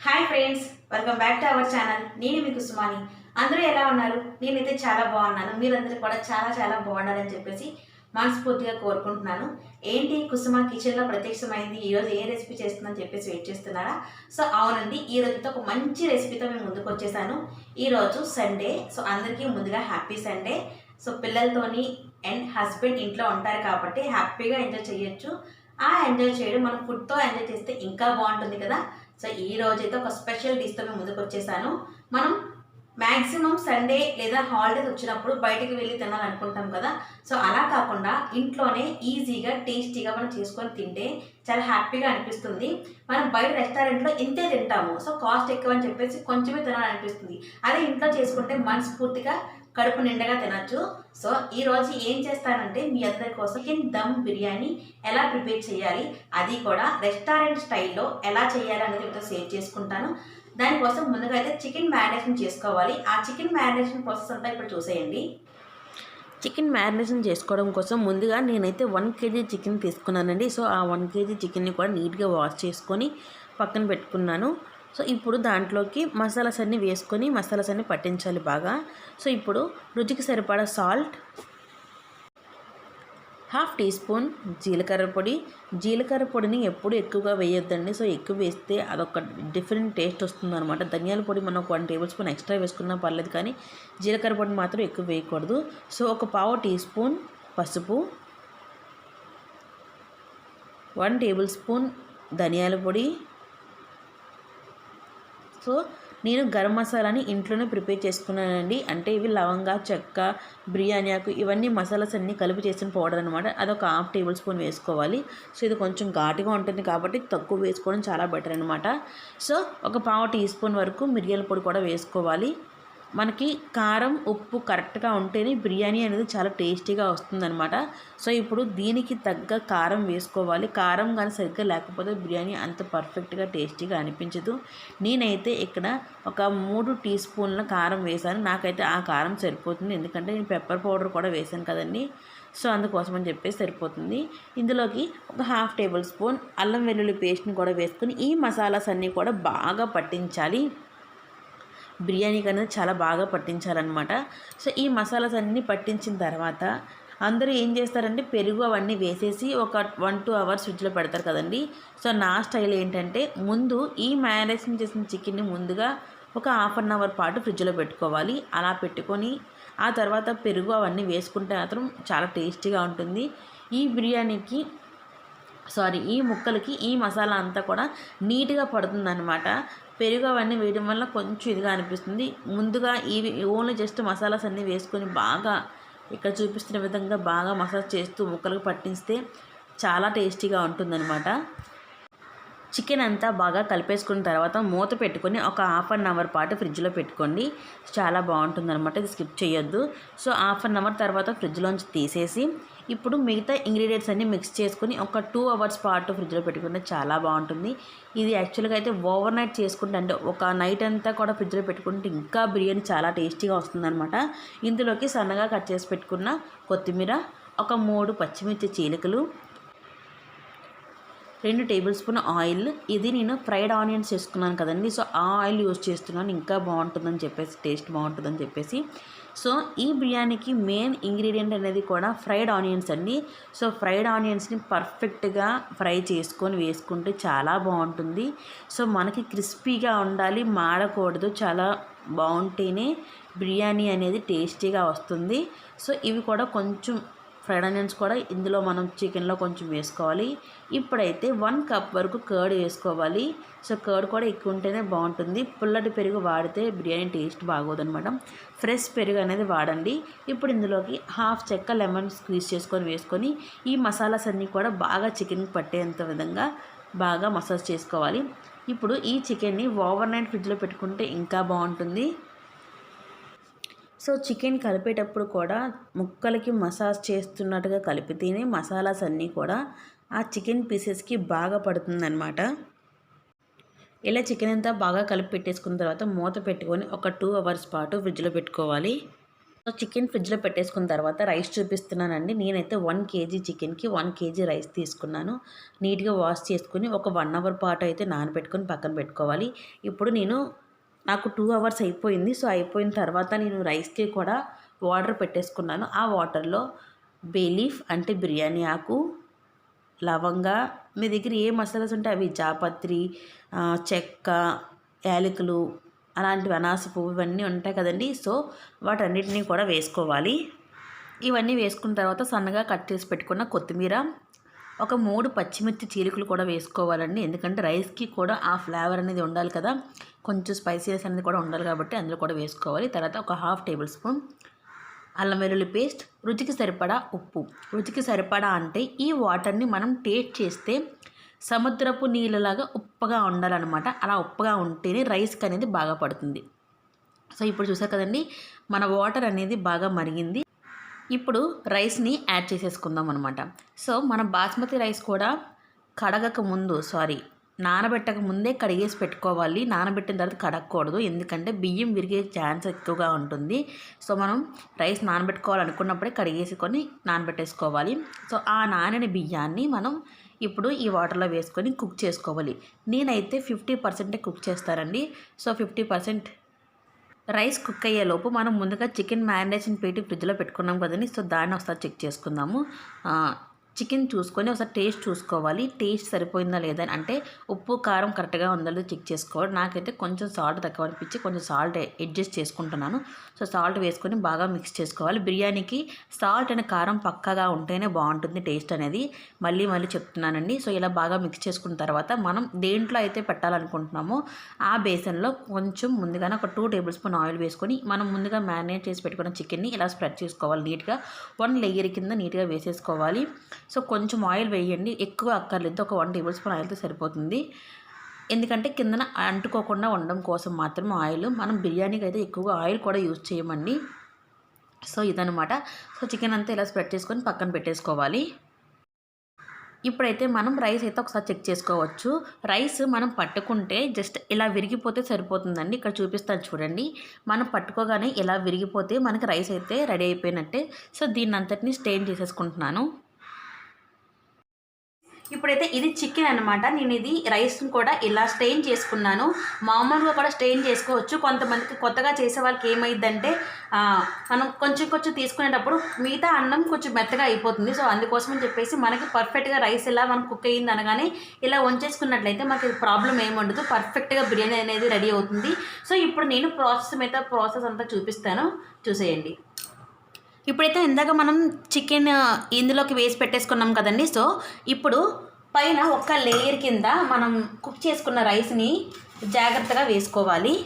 Hi friends, welcome back to our channel. నేను మీ కుసుమాని. అందరూ ఎలా ఉన్నారు? నేనైతే చాలా బాగున్నాను. మీరందరూ కూడా చాలా చాలా బాగున్నారని చెప్పేసి మనస్ఫూర్తిగా కోరుకుంటున్నాను. ఏంటి కుసుమ కిచెన్లో ప్రత్యక్షమైంది, ఈరోజు ఏ రెసిపీ చేస్తుందని చెప్పేసి వెయిట్ చేస్తున్నారా? సో అవునండి, ఈ రోజుతో ఒక మంచి రెసిపీతో మేము ముందుకు వచ్చేసాను. ఈరోజు సండే, సో అందరికీ ముందుగా హ్యాపీ సండే. సో పిల్లలతోని అండ్ హస్బెండ్ ఇంట్లో ఉంటారు కాబట్టి హ్యాపీగా ఎంజాయ్ చేయొచ్చు. ఆ ఎంజాయ్ చేయడం మనం ఫుడ్తో ఎంజాయ్ చేస్తే ఇంకా బాగుంటుంది కదా. సో ఈ రోజైతే ఒక స్పెషల్ డిష్తో మేము ముందుకు వచ్చేసాను. మనం మ్యాక్సిమం సండే లేదా హాలిడేస్ వచ్చినప్పుడు బయటికి వెళ్ళి తినాలనుకుంటాం కదా. సో అలా కాకుండా ఇంట్లోనే ఈజీగా టేస్టీగా మనం చేసుకొని తింటే చాలా హ్యాపీగా అనిపిస్తుంది. మనం బయట రెస్టారెంట్లో ఇంతే తింటాము, సో కాస్ట్ ఎక్కువ అని చెప్పేసి కొంచెమే తినాలనిపిస్తుంది. అదే ఇంట్లో చేసుకుంటే మనస్ఫూర్తిగా కడుపు నిండగా తినచ్చు. సో ఈరోజు ఏం చేస్తానంటే మీ అందరి కోసం చికెన్ దమ్ బిర్యానీ ఎలా ప్రిపేర్ చేయాలి, అది కూడా రెస్టారెంట్ స్టైల్లో ఎలా చేయాలి అనేది మీతో షేర్ చేసుకుంటాను. దానికోసం ముందుగా అయితే చికెన్ మ్యారినేషన్ చేసుకోవాలి. ఆ చికెన్ మ్యారినేషన్ ప్రాసెస్ అంతా ఇప్పుడు చూసేయండి. చికెన్ మ్యారినేషన్ చేసుకోవడం కోసం ముందుగా నేనైతే 1 kg చికెన్ తీసుకున్నానండి. సో ఆ 1 kg చికెన్ని కూడా నీట్గా వాష్ చేసుకొని పక్కన పెట్టుకున్నాను. సో ఇప్పుడు దాంట్లోకి మసాలాస్ అన్నీ వేసుకొని మసాలాస్ అన్నీ పట్టించాలి బాగా. సో ఇప్పుడు రుచికి సరిపడా సాల్ట్, 1/2 టీ స్పూన్ జీలకర్ర పొడి. జీలకర్ర పొడిని ఎప్పుడు ఎక్కువగా వేయొద్దండి. సో ఎక్కువ వేస్తే అదొక డిఫరెంట్ టేస్ట్ వస్తుందన్నమాట. ధనియాల పొడి మనం ఒక 1 టేబుల్ స్పూన్ ఎక్స్ట్రా వేసుకున్నా పర్లేదు, కానీ జీలకర్ర పొడి మాత్రం ఎక్కువ వేయకూడదు. సో ఒక 1/2 టీ స్పూన్ పసుపు, 1 టేబుల్ స్పూన్ ధనియాల పొడి. సో నేను గరం మసాలాని ఇంట్లోనే ప్రిపేర్ చేసుకున్నానండి. అంటే ఇవి లవంగా, చెక్క, బిర్యానీ ఆకు, ఇవన్నీ మసాలాస్ అన్నీ కలిపి చేసిన పౌడర్ అనమాట. అదొక 1/2 టేబుల్ స్పూన్ వేసుకోవాలి. సో ఇది కొంచెం ఘాటుగా ఉంటుంది కాబట్టి తక్కువ వేసుకోవడం చాలా బెటర్ అనమాట. సో ఒక 1/2 టీ స్పూన్ వరకు మిరియాల పొడి కూడా వేసుకోవాలి. మనకి కారం, ఉప్పు కరెక్ట్గా ఉంటేనే బిర్యానీ అనేది చాలా టేస్టీగా వస్తుందన్నమాట. సో ఇప్పుడు దీనికి తగ్గ కారం వేసుకోవాలి. కారం కానీ సరిగ్గా లేకపోతే బిర్యానీ అంత పర్ఫెక్ట్గా టేస్టీగా అనిపించదు. నేనైతే ఇక్కడ ఒక 3 టీ స్పూన్ల కారం వేసాను. నాకైతే ఆ కారం సరిపోతుంది, ఎందుకంటే నేను పెప్పర్ పౌడర్ కూడా వేసాను కదండి. సో అందుకోసం అని చెప్పేసి సరిపోతుంది. ఇందులోకి ఒక 1/2 టేబుల్ స్పూన్ అల్లం వెల్లుల్లి పేస్ట్ని కూడా వేసుకుని ఈ మసాలాస్ అన్నీ కూడా బాగా పట్టించాలి. బిర్యానీకి అనేది చాలా బాగా పట్టించాలన్నమాట. సో ఈ మసాలాస్ అన్నీ పట్టించిన తర్వాత అందరూ ఏం చేస్తారంటే పెరుగు అవన్నీ వేసేసి ఒక 1-2 అవర్స్ ఫ్రిడ్జ్లో పెడతారు కదండి. సో నా స్టైల్ ఏంటంటే ముందు ఈ మ్యారినేషన్ చేసిన చికెన్ని ముందుగా ఒక 1/2 అవర్ పాటు ఫ్రిడ్జ్లో పెట్టుకోవాలి. అలా పెట్టుకొని ఆ తర్వాత పెరుగు అవన్నీ వేసుకుంటే మాత్రం చాలా టేస్టీగా ఉంటుంది. ఈ బిర్యానీకి ఈ ముక్కలకి ఈ మసాలా అంతా కూడా నీట్గా పడుతుందన్నమాట. పెరుగు అవన్నీ వేయడం వల్ల కొంచెం ఇదిగా అనిపిస్తుంది. ముందుగా ఇవి ఓన్లీ జస్ట్ మసాలాస్ అన్నీ వేసుకొని బాగా ఇక్కడ చూపిస్తున్న విధంగా బాగా మసాజ్ చేస్తూ ముక్కలకు పట్టిస్తే చాలా టేస్టీగా ఉంటుందన్నమాట. చికెన్ అంతా బాగా కలిపేసుకున్న తర్వాత మూత పెట్టుకొని ఒక 1/2 అవర్ పాటు ఫ్రిడ్జ్లో పెట్టుకోండి. చాలా బాగుంటుంది అనమాట. ఇది స్కిప్ చేయొద్దు. సో 1/2 అవర్ తర్వాత ఫ్రిడ్జ్లోంచి తీసేసి ఇప్పుడు మిగతా ఇంగ్రీడియంట్స్ అన్నీ మిక్స్ చేసుకొని ఒక 2 అవర్స్ పాటు ఫ్రిడ్జ్లో పెట్టుకుంటే చాలా బాగుంటుంది. ఇది యాక్చువల్గా అయితే ఓవర్ నైట్ చేసుకుంటే, అంటే ఒక నైట్ అంతా కూడా ఫ్రిడ్జ్లో పెట్టుకుంటే ఇంకా బిర్యానీ చాలా టేస్టీగా వస్తుందన్నమాట. ఇందులోకి సన్నగా కట్ చేసి పెట్టుకున్న కొత్తిమీర, ఒక 3 పచ్చిమిర్చి చీలికలు, 2 టేబుల్ స్పూన్ ఆయిల్. ఇది నేను ఫ్రైడ్ ఆనియన్స్ చేసుకున్నాను కదండి. సో ఆ ఆయిల్ యూజ్ చేస్తున్నాను, ఇంకా బాగుంటుందని చెప్పేసి, టేస్ట్ బాగుంటుందని చెప్పేసి. సో ఈ బిర్యానీకి మెయిన్ ఇంగ్రీడియంట్ అనేది కూడా ఫ్రైడ్ ఆనియన్స్ అండి. సో ఫ్రైడ్ ఆనియన్స్ని పర్ఫెక్ట్గా ఫ్రై చేసుకొని వేసుకుంటే చాలా బాగుంటుంది. సో మనకి క్రిస్పీగా ఉండాలి, మాడకూడదు. చాలా బాగుంటేనే బిర్యానీ అనేది టేస్టీగా వస్తుంది. సో ఇవి కూడా కొంచెం ఫ్రైడ్ ఆనియన్స్ కూడా ఇందులో మనం చికెన్లో కొంచెం వేసుకోవాలి. ఇప్పుడైతే 1 కప్ వరకు కర్డ్ వేసుకోవాలి. సో కర్డ్ కూడా ఎక్కువ ఉంటేనే బాగుంటుంది. పుల్లటి పెరుగు వాడితే బిర్యానీ టేస్ట్ బాగోదన్నమాట. ఫ్రెష్ పెరుగు అనేది వాడండి. ఇప్పుడు ఇందులోకి 1/2 చెక్క లెమన్ స్క్వీజ్ చేసుకొని వేసుకొని ఈ మసాలాస్ అన్నీ కూడా బాగా చికెన్కి పట్టేంత విధంగా బాగా మసాజ్ చేసుకోవాలి. ఇప్పుడు ఈ చికెన్ని ఓవర్ నైట్ ఫ్రిడ్జ్లో పెట్టుకుంటే ఇంకా బాగుంటుంది. సో చికెన్ కలిపేటప్పుడు కూడా ముక్కలకి మసాజ్ చేస్తున్నట్టుగా కలిపితేనే మసాలాస్ అన్నీ కూడా ఆ చికెన్ పీసెస్కి బాగా పడుతుందన్నమాట. ఇలా చికెన్ అంతా బాగా కలిపి పెట్టేసుకున్న తర్వాత మూత పెట్టుకొని ఒక 2 అవర్స్ పాటు ఫ్రిడ్జ్లో పెట్టుకోవాలి. చికెన్ ఫ్రిడ్జ్లో పెట్టేసుకున్న తర్వాత రైస్ చూపిస్తున్నానండి. నేనైతే 1 కేజీ చికెన్కి 1 కేజీ రైస్ తీసుకున్నాను. నీట్గా వాష్ చేసుకుని ఒక 1 అవర్ పాటు అయితే నానబెట్టుకొని పక్కన పెట్టుకోవాలి. ఇప్పుడు నాకు 2 అవర్స్ అయిపోయింది. సో అయిపోయిన తర్వాత నేను రైస్కి కూడా వాటర్ పెట్టేసుకున్నాను. ఆ వాటర్లో బే లీఫ్ అంటే బిర్యానీ ఆకు, లవంగా, మీ దగ్గర ఏ మసాలాస్ ఉంటే అవి, జాపత్రి, చెక్క, యాలకులు, అలాంటివి, అనాస పువ్వు, ఇవన్నీ ఉంటాయి కదండి. సో వాటన్నిటిని కూడా వేసుకోవాలి. ఇవన్నీ వేసుకున్న తర్వాత సన్నగా కట్ చేసి పెట్టుకున్న కొత్తిమీర, ఒక 3 పచ్చిమిర్చి చీలికలు కూడా వేసుకోవాలండి. ఎందుకంటే రైస్కి కూడా ఆ ఫ్లేవర్ అనేది ఉండాలి కదా, కొంచెం స్పైసీనెస్ అనేది కూడా ఉండాలి కాబట్టి అందులో కూడా వేసుకోవాలి. తర్వాత ఒక 1/2 టేబుల్ స్పూన్ అల్లం వెల్లుల్లి పేస్ట్, రుచికి సరిపడా ఉప్పు. రుచికి సరిపడా అంటే ఈ వాటర్ని మనం టేస్ట్ చేస్తే సముద్రపు నీళ్ళలాగా ఉప్పగా ఉండాలన్నమాట. అలా ఉప్పగా ఉంటేనే రైస్కి అనేది బాగా పడుతుంది. సో ఇప్పుడు చూసారు కదండి, మన వాటర్ అనేది బాగా మరిగింది. ఇప్పుడు రైస్ని యాడ్ చేసేసుకుందాం అనమాట. సో మన బాస్మతి రైస్ కూడా నానబెట్టక ముందే కడిగేసి పెట్టుకోవాలి. నానబెట్టిన తర్వాత కడగకూడదు, ఎందుకంటే బియ్యం విరిగే ఛాన్స్ ఎక్కువగా ఉంటుంది. సో మనం రైస్ నానబెట్టుకోవాలనుకున్నప్పుడే కడిగేసుకొని నానబెట్టేసుకోవాలి. సో ఆ నానిన బియ్యాన్ని మనం ఇప్పుడు ఈ వాటర్లో వేసుకొని కుక్ చేసుకోవాలి. నేనైతే 50% కుక్ చేస్తానండి. సో 50% రైస్ కుక్ అయ్యేలోపు మనం ముందుగా చికెన్ మ్యారినేషన్ పెట్టి ఫ్రిడ్జ్లో పెట్టుకున్నాం కదండి. సో దాన్ని ఒకసారి చెక్ చేసుకుందాము. చికెన్ చూసుకొని ఒకసారి టేస్ట్ చూసుకోవాలి. టేస్ట్ సరిపోయిందా లేదా అంటే ఉప్పు కారం కరెక్ట్గా ఉందో లేదో చెక్ చేసుకోవాలి. నాకైతే కొంచెం సాల్ట్ తక్కువ అనిపించి కొంచెం సాల్ట్ అడ్జస్ట్ చేసుకుంటున్నాను. సో సాల్ట్ వేసుకొని బాగా మిక్స్ చేసుకోవాలి. బిర్యానీకి సాల్ట్ అండ్ కారం పక్కాగా ఉంటేనే బాగుంటుంది టేస్ట్ అనేది. మళ్ళీ చెప్తున్నానండి. సో ఇలా బాగా మిక్స్ చేసుకున్న తర్వాత మనం దేంట్లో అయితే పెట్టాలనుకుంటున్నామో ఆ బేసన్లో కొంచెం ముందుగానే ఒక 2 టేబుల్ స్పూన్ ఆయిల్ వేసుకొని మనం ముందుగా మ్యారినేట్ చేసి పెట్టుకున్న చికెన్ని ఇలా స్ప్రెడ్ చేసుకోవాలి. నీట్గా 1 లేయర్ కింద నీట్గా వేసేసుకోవాలి. సో కొంచెం ఆయిల్ వేయండి, ఎక్కువ అక్కర్లేదు. ఒక 1 టేబుల్ స్పూన్ ఆయిల్తో సరిపోతుంది. ఎందుకంటే కిందన అంటుకోకుండా ఉండడం కోసం మాత్రం ఆయిల్. మనం బిర్యానీకి అయితే ఎక్కువగా ఆయిల్ కూడా యూజ్ చేయమండి. సో ఇదనమాట. సో చికెన్ అంతా ఇలా స్ప్రెడ్ చేసుకొని పక్కన పెట్టేసుకోవాలి. ఇప్పుడైతే మనం రైస్ అయితే ఒకసారి చెక్ చేసుకోవచ్చు. రైస్ మనం పట్టుకుంటే జస్ట్ ఇలా విరిగిపోతే సరిపోతుందండి. ఇక్కడ చూపిస్తాను చూడండి. మనం పట్టుకోగానే ఇలా విరిగిపోతే మనకి రైస్ అయితే రెడీ అయిపోయినట్టే. సో దీన్ని అంతటిని స్టెయిన్ చేసేసుకుంటున్నాను. ఇప్పుడైతే ఇది చికెన్ అనమాట. నేను ఇది రైస్ని కూడా ఇలా స్టెయిన్ చేసుకున్నాను. మామూలుగా కూడా స్టెయిన్ చేసుకోవచ్చు. కొంతమందికి కొత్తగా చేసే వాళ్ళకి ఏమైందంటే మనం కొంచెం తీసుకునేటప్పుడు మిగతా అన్నం కొంచెం మెత్తగా అయిపోతుంది. సో అందుకోసమని చెప్పేసి మనకి పర్ఫెక్ట్గా రైస్ ఇలా మనం కుక్ అయ్యింది అనగానే ఇలా వంచేసుకున్నట్లయితే మనకి ప్రాబ్లం ఏముండదు. పర్ఫెక్ట్గా బిర్యానీ అనేది రెడీ అవుతుంది. సో ఇప్పుడు నేను ప్రాసెస్ అంతా చూపిస్తాను, చూసేయండి. ఇప్పుడైతే ఇందాక మనం చికెన్ ఇందులోకి వేసి పెట్టేసుకున్నాం కదండి. సో ఇప్పుడు పైన ఒక లేయర్ కింద మనం కుక్ చేసుకున్న రైస్ని జాగ్రత్తగా వేసుకోవాలి.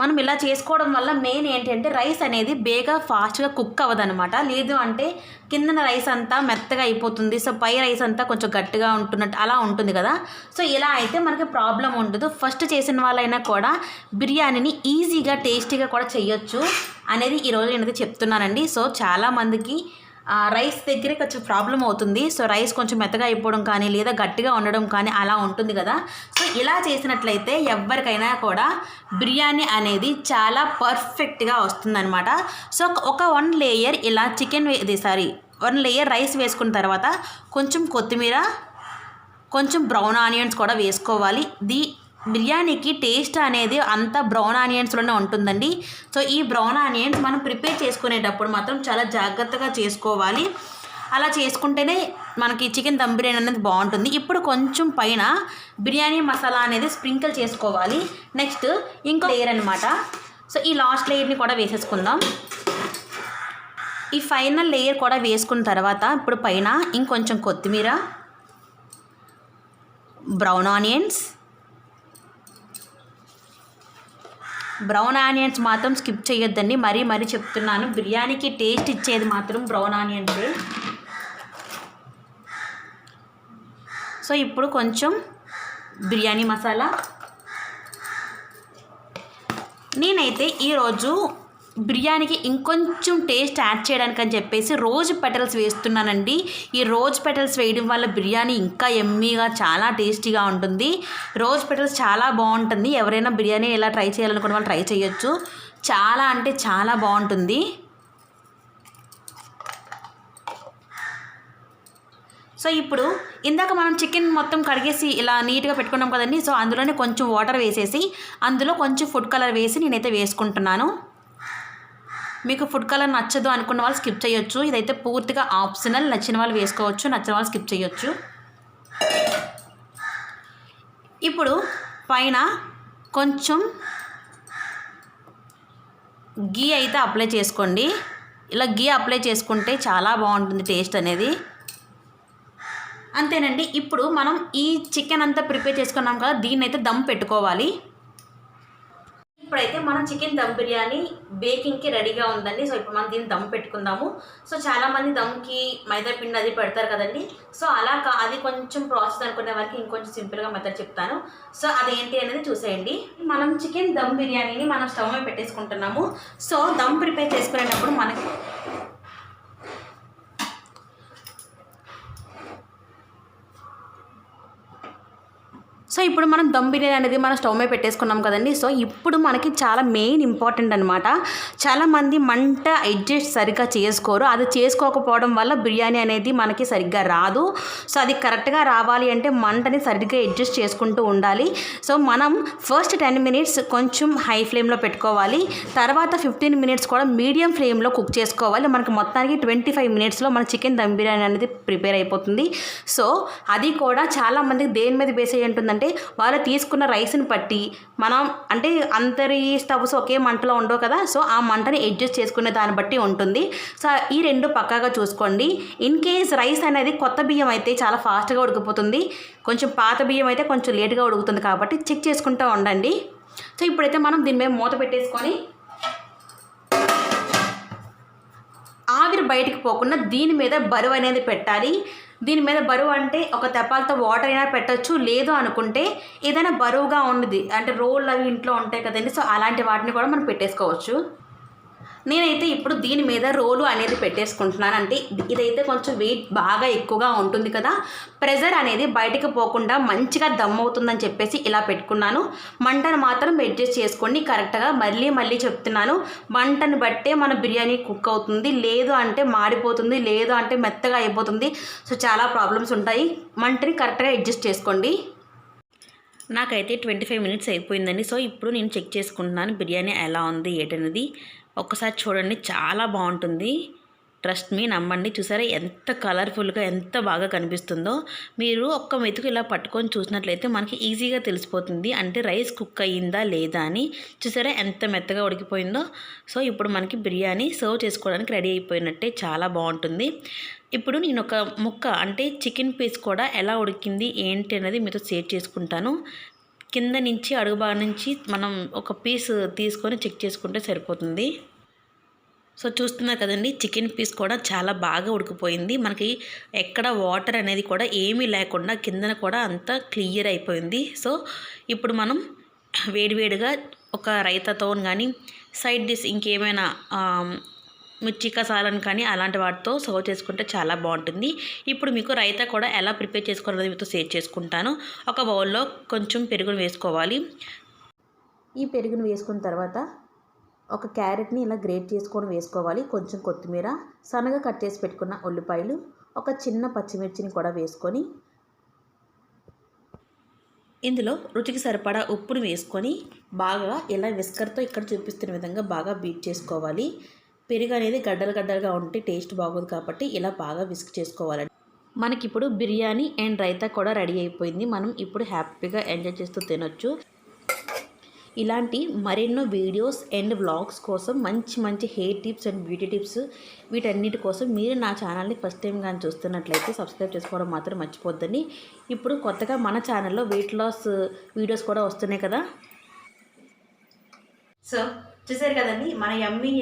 మనం ఇలా చేసుకోవడం వల్ల మెయిన్ ఏంటంటే రైస్ అనేది ఫాస్ట్గా కుక్ అవ్వదనమాట. లేదు అంటే కిందన రైస్ అంతా మెత్తగా అయిపోతుంది. సో పై రైస్ అంతా కొంచెం గట్టిగా ఉంటున్నట్టు అలా ఉంటుంది కదా. సో ఇలా అయితే మనకి ప్రాబ్లం ఉండదు. ఫస్ట్ చేసిన వాళ్ళైనా కూడా బిర్యానీని ఈజీగా టేస్టీగా కూడా చేయొచ్చు అనేది ఈరోజు నేనైతే చెప్తున్నానండి. సో చాలామందికి రైస్ దగ్గర కొంచెం ప్రాబ్లం అవుతుంది. సో రైస్ కొంచెం మెత్తగా అయిపోవడం కానీ లేదా గట్టిగా ఉండడం కానీ అలా ఉంటుంది కదా. సో ఇలా చేసినట్లయితే ఎవరికైనా కూడా బిర్యానీ అనేది చాలా పర్ఫెక్ట్గా వస్తుందన్నమాట. సో ఒక 1 లేయర్ ఇలా 1 లేయర్ రైస్ వేసుకున్న తర్వాత కొంచెం కొత్తిమీర, కొంచెం బ్రౌన్ ఆనియన్స్ కూడా వేసుకోవాలి. బిర్యానీకి టేస్ట్ అనేది అంతా బ్రౌన్ ఆనియన్స్లోనే ఉంటుందండి. సో ఈ బ్రౌన్ ఆనియన్స్ మనం ప్రిపేర్ చేసుకునేటప్పుడు మాత్రం చాలా జాగ్రత్తగా చేసుకోవాలి. అలా చేసుకుంటేనే మనకి చికెన్ దమ్ బిర్యానీ అనేది బాగుంటుంది. ఇప్పుడు కొంచెం పైన బిర్యానీ మసాలా అనేది స్ప్రింకిల్ చేసుకోవాలి. నెక్స్ట్ ఇంకో లేయర్ అనమాట. సో ఈ లాస్ట్ లేయర్ని కూడా వేసేసుకుందాం. ఈ ఫైనల్ లేయర్ కూడా వేసుకున్న తర్వాత ఇప్పుడు పైన ఇంకొంచెం కొత్తిమీర, బ్రౌన్ ఆనియన్స్ మాత్రం స్కిప్ చేయొద్దండి. మరీ చెప్తున్నాను, బిర్యానీకి టేస్ట్ ఇచ్చేది మాత్రం బ్రౌన్ ఆనియన్సే. సో ఇప్పుడు కొంచెం బిర్యానీ మసాలా. నేనైతే ఈరోజు బిర్యానీకి ఇంకొంచెం టేస్ట్ యాడ్ చేయడానికి అని చెప్పేసి రోజ్ పెటల్స్ వేస్తున్నానండి. ఈ రోజ్ పెటల్స్ వేయడం వల్ల బిర్యానీ ఇంకా ఎమ్మీగా చాలా టేస్టీగా ఉంటుంది. రోజ్ పెటల్స్ చాలా బాగుంటుంది. ఎవరైనా బిర్యానీ ఇలా ట్రై చేయాలనుకున్న వాళ్ళు ట్రై చేయొచ్చు. చాలా అంటే చాలా బాగుంటుంది. సో ఇప్పుడు ఇందాక మనం చికెన్ మొత్తం కడిగేసి ఇలా నీట్గా పెట్టుకున్నాం కదండి. సో అందులోనే కొంచెం వాటర్ వేసేసి అందులో కొంచెం ఫుడ్ కలర్ వేసి నేనైతే వేసుకుంటున్నాను. మీకు ఫుడ్ కలర్ నచ్చదు అనుకున్న వాళ్ళు స్కిప్ చేయొచ్చు. ఇదైతే పూర్తిగా ఆప్షనల్. నచ్చిన వాళ్ళు వేసుకోవచ్చు, నచ్చిన వాళ్ళు స్కిప్ చేయొచ్చు. ఇప్పుడు పైన కొంచెం గీ అయితే అప్లై చేసుకోండి. ఇలా గీ అప్లై చేసుకుంటే చాలా బాగుంటుంది టేస్ట్ అనేది. అంతేనండి. ఇప్పుడు మనం ఈ చికెన్ అంతా ప్రిపేర్ చేసుకున్నాం కదా, దీన్ని అయితే దమ్ పెట్టుకోవాలి. ఇప్పుడైతే మనం చికెన్ దమ్ బిర్యానీ బేకింగ్కి రెడీగా ఉందండి. సో ఇప్పుడు మనం దీన్ని దమ్ పెట్టుకుందాము. సో చాలామంది దమ్కి మైదా పిండి అది పెడతారు కదండి. సో అలా అది కొంచెం ప్రాసెస్ అనుకునే వారికి ఇంకొంచెం సింపుల్గా మెథడ్ చెప్తాను. సో అదేంటి అనేది చూసేయండి. మనం చికెన్ దమ్ బిర్యానీని మనం స్టవ్ మీద పెట్టేసుకుంటున్నాము. సో దమ్ ప్రిపేర్ చేసుకునేటప్పుడు మనకి సో ఇప్పుడు మనం దమ్ బిర్యానీ అనేది మనం స్టవ్ మీద పెట్టేసుకున్నాం కదండి. సో ఇప్పుడు మనకి చాలా మెయిన్ ఇంపార్టెంట్ అనమాట. చాలామంది మంట అడ్జస్ట్ సరిగ్గా చేసుకోరు. అది చేసుకోకపోవడం వల్ల బిర్యానీ అనేది మనకి సరిగ్గా రాదు. సో అది కరెక్ట్గా రావాలి అంటే మంటని సరిగ్గా అడ్జస్ట్ చేసుకుంటూ ఉండాలి. సో మనం ఫస్ట్ 10 మినిట్స్ కొంచెం హై ఫ్లేమ్లో పెట్టుకోవాలి. తర్వాత 15 మినిట్స్ కూడా మీడియం ఫ్లేమ్లో కుక్ చేసుకోవాలి. మనకి మొత్తానికి 25 మినిట్స్లో మన చికెన్ దమ్ బిర్యానీ అనేది ప్రిపేర్ అయిపోతుంది. సో అది కూడా చాలామందికి దేని మీద బేస్ అయ్యి ఉంటుందంటే వాళ్ళు తీసుకున్న రైస్ని బట్టి మనం అంటే అందరి స్టవ్స్ ఒకే మంటలో ఉండవు కదా. సో ఆ మంటని అడ్జస్ట్ చేసుకునే దాన్ని బట్టి ఉంటుంది. సో ఈ రెండు పక్కాగా చూసుకోండి. ఇన్ కేస్ రైస్ అనేది కొత్త బియ్యం అయితే చాలా ఫాస్ట్గా ఉడికిపోతుంది. కొంచెం పాత బియ్యం అయితే కొంచెం లేట్గా ఉడుకుతుంది. కాబట్టి చెక్ చేసుకుంటూ ఉండండి. సో ఇప్పుడైతే మనం దీని మీద మూత పెట్టేసుకొని ఆవిరి బయటికి పోకుండా దీని మీద బరువు అనేది పెట్టాలి. దీని మీద బరువు అంటే ఒక తెప్పాలతో వాటర్ అయినా పెట్టచ్చు. లేదు అనుకుంటే ఏదైనా బరువుగా ఉన్నది అంటే రోళ్ళు అవి ఇంట్లో ఉంటాయి కదండి. సో అలాంటి వాటిని కూడా మనం పెట్టేసుకోవచ్చు. నేనైతే ఇప్పుడు దీని మీద రోలు అనేది పెట్టేసుకుంటున్నాను. అంటే ఇదైతే కొంచెం వెయిట్ బాగా ఎక్కువగా ఉంటుంది కదా, ప్రెజర్ అనేది బయటకు పోకుండా మంచిగా దమ్ అవుతుందని చెప్పేసి ఇలా పెట్టుకున్నాను. మంటను మాత్రం అడ్జస్ట్ చేసుకోండి కరెక్ట్గా. మళ్ళీ చెప్తున్నాను, మంటను బట్టే మన బిర్యానీ కుక్ అవుతుంది. లేదు అంటే మాడిపోతుంది, లేదు అంటే మెత్తగా అయిపోతుంది. సో చాలా ప్రాబ్లమ్స్ ఉంటాయి. మంటని కరెక్ట్గా అడ్జస్ట్ చేసుకోండి. నాకైతే 25 మినిట్స్ అయిపోయిందండి. సో ఇప్పుడు నేను చెక్ చేసుకుంటున్నాను బిర్యానీ ఎలా ఉంది ఏంటనేది. ఒక్కసారి చూడండి, చాలా బాగుంటుంది. ట్రస్ట్ మీ, నమ్మండి. చూసారా ఎంత కలర్ఫుల్గా ఎంత బాగా కనిపిస్తుందో. మీరు ఒక్క మెతుకు ఇలా పట్టుకొని చూసినట్లయితే మనకి ఈజీగా తెలిసిపోతుంది అంటే రైస్ కుక్ అయ్యిందా లేదా అని. చూసారా ఎంత మెత్తగా ఉడికిపోయిందో. సో ఇప్పుడు మనకి బిర్యానీ సర్వ్ చేసుకోవడానికి రెడీ అయిపోయినట్టే. చాలా బాగుంటుంది. ఇప్పుడు నేను ఒక ముక్క అంటే చికెన్ పీస్ కూడా ఎలా ఉడికింది ఏంటి అనేది మీతో షేర్ చేసుకుంటాను. కింద నుంచి అడుగు భాగం నుంచి మనం ఒక పీస్ తీసుకొని చెక్ చేసుకుంటే సరిపోతుంది. సో చూస్తున్నారు కదండి, చికెన్ పీస్ కూడా చాలా బాగా ఉడికిపోయింది. మనకి ఎక్కడ వాటర్ అనేది కూడా ఏమీ లేకుండా కిందన కూడా అంతా క్లియర్ అయిపోయింది. సో ఇప్పుడు మనం వేడివేడిగా ఒక రైతాతో కానీ సైడ్ డిష్ ఇంకేమైనా మిర్చి కసాలను కానీ అలాంటి వాటితో సర్వ్ చేసుకుంటే చాలా బాగుంటుంది. ఇప్పుడు మీకు రైతా కూడా ఎలా ప్రిపేర్ చేసుకోవాలనేది మీతో షేర్ చేసుకుంటాను. ఒక బౌల్లో కొంచెం పెరుగును వేసుకోవాలి. ఈ పెరుగును వేసుకున్న తర్వాత ఒక క్యారెట్ని ఇలా గ్రేట్ చేసుకొని వేసుకోవాలి. కొంచెం కొత్తిమీర, సన్నగా కట్ చేసి పెట్టుకున్న ఉల్లిపాయలు, ఒక చిన్న పచ్చిమిర్చిని కూడా వేసుకొని ఇందులో రుచికి సరిపడా ఉప్పును వేసుకొని బాగా ఇలా విస్కర్తో ఇక్కడ చూపిస్తున్న విధంగా బాగా బీట్ చేసుకోవాలి. పెరుగు అనేది గడ్డలుగా ఉంటే టేస్ట్ బాగోదు కాబట్టి ఇలా బాగా విస్క్ చేసుకోవాలండి. మనకిప్పుడు బిర్యానీ అండ్ రైతా కూడా రెడీ అయిపోయింది. మనం ఇప్పుడు హ్యాపీగా ఎంజాయ్ చేస్తూ తినొచ్చు. ఇలాంటి మరెన్నో వీడియోస్ అండ్ వ్లాగ్స్ కోసం మంచి hair tips and beauty tips వీటన్నిటి కోసం మీరు నా ఛానల్ని ఫస్ట్ టైం కానీ చూస్తున్నట్లయితే సబ్స్క్రైబ్ చేసుకోవడం మాత్రం మర్చిపోద్దండి. ఇప్పుడు కొత్తగా మన ఛానల్లో వెయిట్ లాస్ వీడియోస్ కూడా వస్తున్నాయి కదా. సో చూసారు కదండి, మన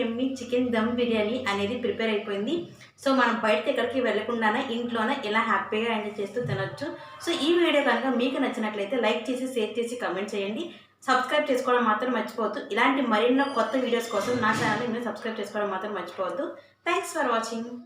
యమ్మీ చికెన్ దమ్ బిర్యానీ అనేది ప్రిపేర్ అయిపోయింది. సో మనం బయటకి ఎక్కడికి వెళ్ళకుండానే ఇంట్లోనే ఇలా హ్యాపీగా ఎంజాయ్ చేస్తూ తినొచ్చు. సో ఈ వీడియో కనుక మీకు నచ్చినట్లయితే లైక్ చేసి, షేర్ చేసి, కామెంట్ చేయండి. సబ్స్క్రైబ్ చేసుకోవడం మాత్రం మర్చిపోవద్దు. ఇలాంటి మరెన్నో కొత్త వీడియోస్ కోసం నా ఛానల్ని మీరు సబ్స్క్రైబ్ చేసుకోవడం మాత్రం మర్చిపోవద్దు. Thanks for watching.